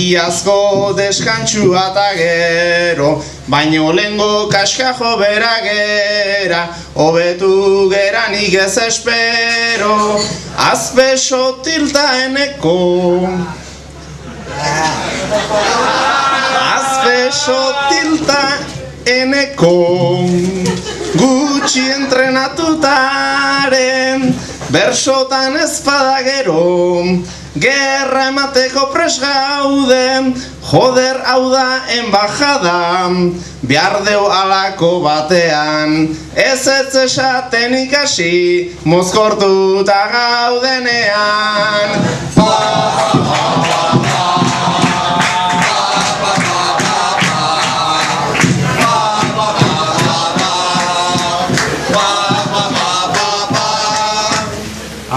iazko deskantzua eta gero, baino lengo kaskajo bera gera, hobetu geranik ez espero, azbeso tilta eneko. Azbeso tilta eneko, gutxi entrenatutaren, bersotan ezpada gero, gerra emateko pres gaude, joder hau da embajada, behar deu alako batean, ez esaten ikasi, mozkortuta gaudenean.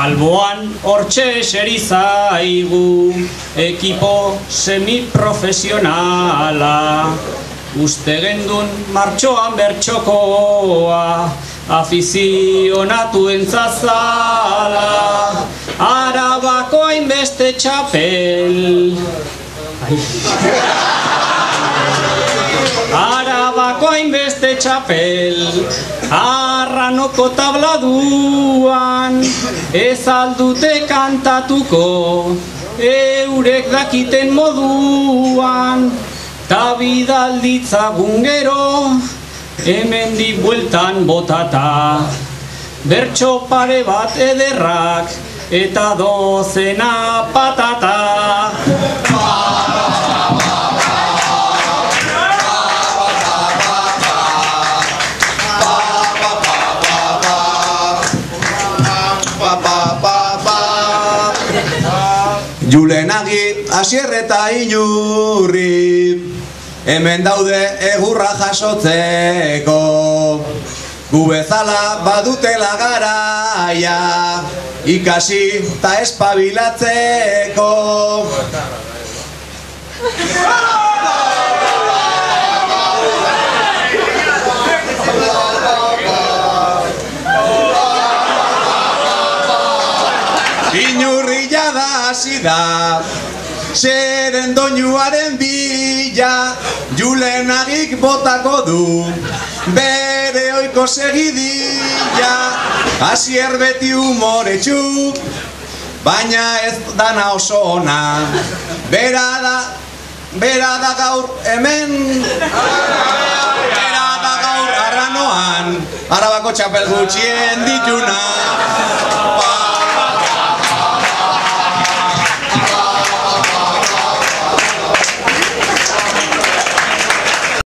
Alboan hortxe eseri zaigu, ekipo semiprofesionala, uste gendun martxoan bertxokoa, afizionatu entzazala, Arabako hainbeste txapel. Arabako hainbeste txapel, Arranoko tabladuan, ez aldute kantatuko, eurek dakiten moduan, ta bidalditzagun gero, hemendik bueltan botata, bertso pare bat ederrak, eta dozena patata. Julenagi, Asier eta Inurri, hemen daude egurra jasotzeko, gu bezala badutela garaia, ikasi eta espabilatzeko. Inurri jada hasi da, zeren doinuaren bila, Julenagik botako du, bere oiko segidilla, Asier beti humoretsu, baina ez dana oso ona, bera da gaur hemen, bera da gaur Arranoan, Arabako txapel gutxien dituna.